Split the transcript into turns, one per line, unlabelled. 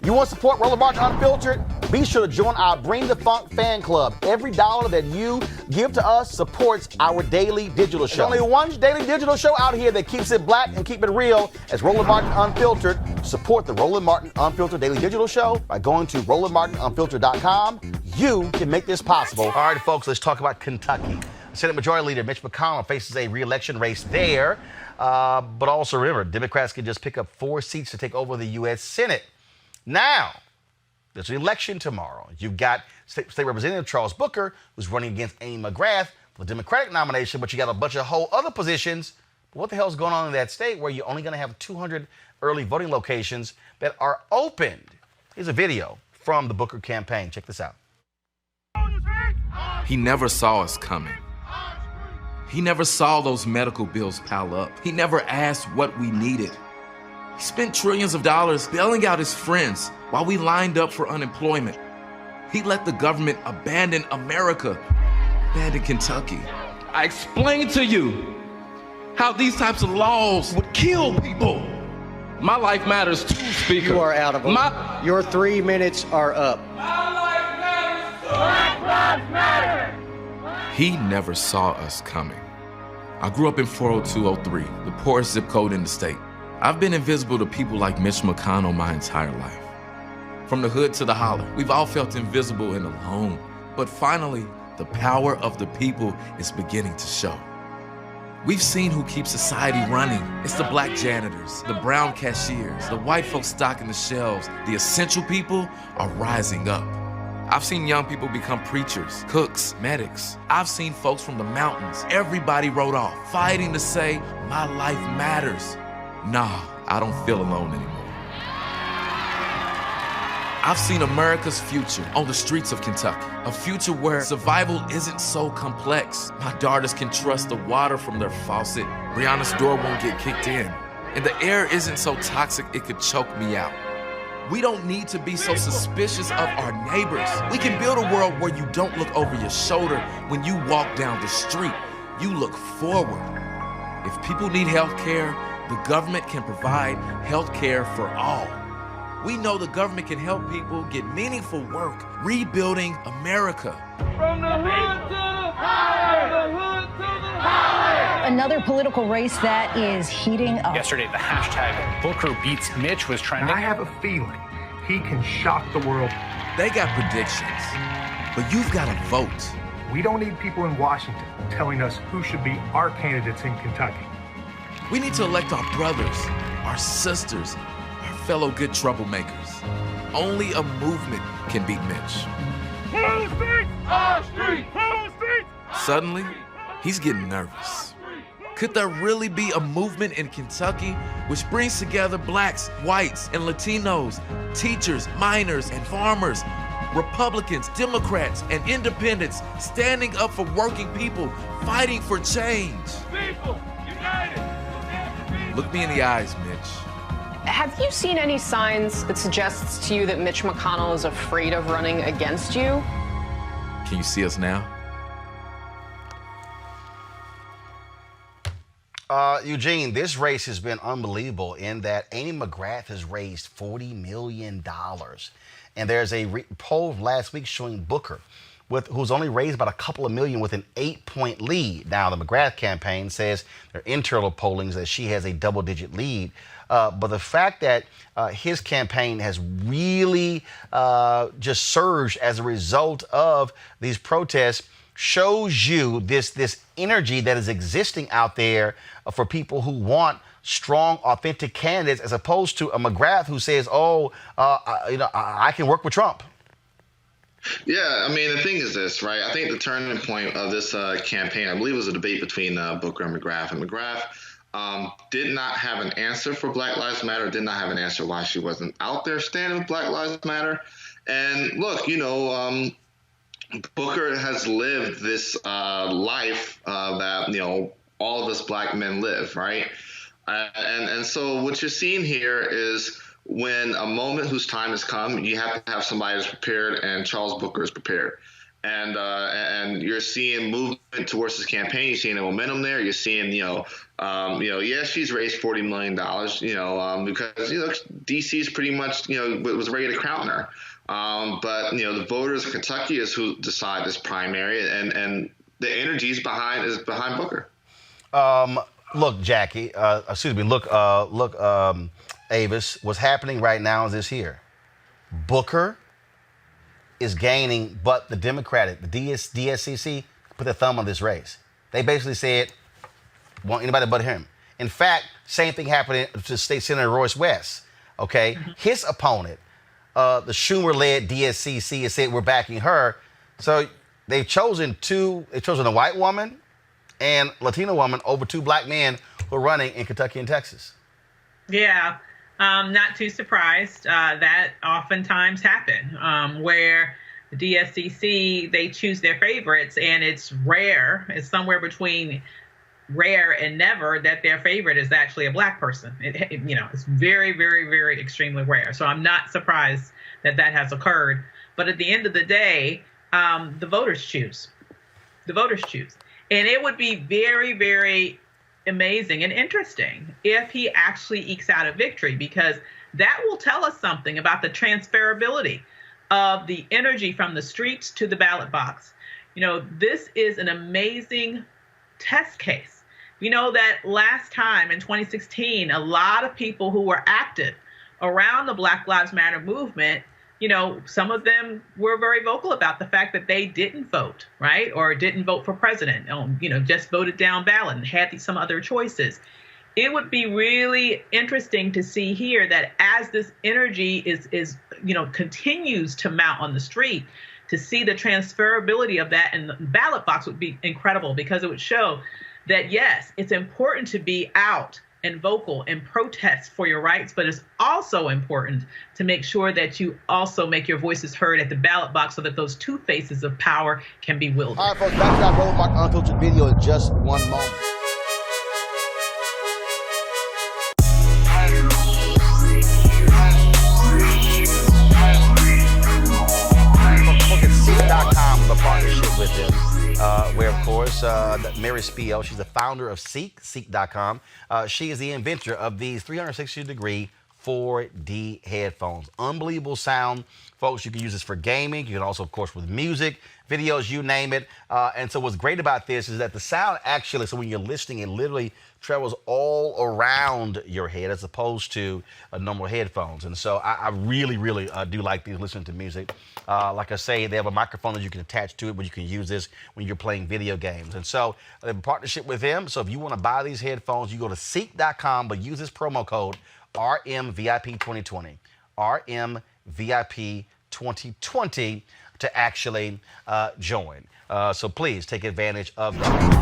You want to support Roland Martin Unfiltered? Be sure to join our Bring the Funk fan club. Every dollar that you give to us supports our daily digital show. There's only one daily digital show out here that keeps it black and keep it real as Roland Martin Unfiltered. Support the Roland Martin Unfiltered daily digital show by going to RolandMartinUnfiltered.com. You can make this possible. All right, folks, let's talk about Kentucky. Senate Majority Leader Mitch McConnell faces a re-election race there. But also remember, Democrats can just pick up 4 seats to take over the U.S. Senate. Now, there's an election tomorrow. You've got State Representative Charles Booker, who's running against Amy McGrath for the Democratic nomination, but you got a bunch of whole other positions. But what the hell is going on in that state where you're only going to have 200 early voting locations that are opened? Here's a video from the Booker campaign. Check this out.
He never saw us coming. He never saw those medical bills pile up. He never asked what we needed. He spent trillions of dollars bailing out his friends while we lined up for unemployment. He let the government abandon America, abandon Kentucky. I explained to you how these types of laws would kill people. My life matters too, Speaker.
You are out of order. Your 3 minutes are up.
My life matters too. Black Lives Matter. He never saw us coming. I grew up in 40203, the poorest zip code in the state. I've been invisible to people like Mitch McConnell my entire life. From the hood to the holler, we've all felt invisible and alone. But finally, the power of the people is beginning to show. We've seen who keeps society running. It's the black janitors, the brown cashiers, the white folks stocking the shelves. The essential people are rising up. I've seen young people become preachers, cooks, medics. I've seen folks from the mountains. Everybody wrote off, fighting to say, my life matters. Nah, I don't feel alone anymore. I've seen America's future on the streets of Kentucky, a future where survival isn't so complex. My daughters can trust the water from their faucet. Brianna's door won't get kicked in. And the air isn't so toxic it could choke me out. We don't need to be so suspicious of our neighbors. We can build a world where you don't look over your shoulder when you walk down the street. You look forward. If people need health care, the government can provide health care for all. We know the government can help people get meaningful work, rebuilding America. From the hood to the highway, the hood to the highway.
Another political race that is heating up.
Yesterday, the hashtag Booker beats Mitch was trending.
I have a feeling he can shock the world.
They got predictions, but you've got to vote.
We don't need people in Washington telling us who should be our candidates in Kentucky.
We need to elect our brothers, our sisters, our fellow good troublemakers. Only a movement can beat Mitch. Suddenly, he's getting nervous. Could there really be a movement in Kentucky which brings together blacks, whites, and Latinos, teachers, miners, and farmers, Republicans, Democrats, and independents standing up for working people, fighting for change? People united! Look me in the eyes, Mitch.
Have you seen any signs that suggests to you that Mitch McConnell is afraid of running against you?
Can you see us now?
Eugene, this race has been unbelievable in that Amy McGrath has raised $40 million. And there's a poll last week showing Booker, who's only raised about a couple of million with an 8-point lead. Now, the McGrath campaign says their internal pollings that she has a double-digit lead. But the fact that his campaign has really just surged as a result of these protests shows you this energy that is existing out there for people who want strong, authentic candidates, as opposed to a McGrath who says, I can work with Trump.
Yeah, I mean, the thing is this, right? I think the turning point of this campaign, I believe it was a debate between Booker and McGrath. And McGrath did not have an answer for Black Lives Matter, did not have an answer why she wasn't out there standing with Black Lives Matter. And look, Booker has lived this life that, all of us black men live, right? And so what you're seeing here is when a moment whose time has come, you have to have somebody who's prepared, and Charles Booker is prepared. And you're seeing movement towards this campaign. You're seeing a momentum there. You're seeing, yes, she's raised $40 million, because, D.C. is pretty much, was ready to crown her. But the voters of Kentucky is who decide this primary, and the energy is behind Booker.
Look, Jackie, Avis, what's happening right now is this here. Booker is gaining, but the DSCC put their thumb on this race. They basically said, want anybody but him. In fact, same thing happened to State Senator Royce West, okay? His opponent, the Schumer-led DSCC, has said we're backing her. So they've chosen a white woman and Latino woman over two black men who are running in Kentucky and Texas.
Yeah. Not too surprised. That oftentimes happen where the DSCC, they choose their favorites, and it's rare. It's somewhere between rare and never that their favorite is actually a black person. It's very, very, very extremely rare. So I'm not surprised that has occurred. But at the end of the day, the voters choose. The voters choose. And it would be very, very amazing and interesting if he actually ekes out a victory, because that will tell us something about the transferability of the energy from the streets to the ballot box. This is an amazing test case. We know that last time in 2016, a lot of people who were active around the Black Lives Matter movement, some of them were very vocal about the fact that they didn't vote, right? Or didn't vote for president, just voted down ballot and had some other choices. It would be really interesting to see here that as this energy is continues to mount on the street, to see the transferability of that in the ballot box would be incredible, because it would show that, yes, it's important to be out and vocal and protest for your rights, but it's also important to make sure that you also make your voices heard at the ballot box so that those two faces of power can be wielded.
All right, folks, back to that Roland Mark Unfiltered video in just one moment. Look at Ceek.com, the partnership with them. Where, of course, Mary Spio, she's the founder of Ceek, Ceek.com. She is the inventor of these 360-degree 4D headphones. Unbelievable sound. Folks, you can use this for gaming. You can also, of course, with music, videos, you name it. And so what's great about this is that the sound actually, so when you're listening, it literally travels all around your head as opposed to normal headphones. And so I really, really do like these listening to music. Like I say, they have a microphone that you can attach to it, but you can use this when you're playing video games. And so they have a partnership with them. So if you want to buy these headphones, you go to Ceek.com, but use this promo code RMVIP2020. RMVIP2020 to actually join. So please take advantage of that.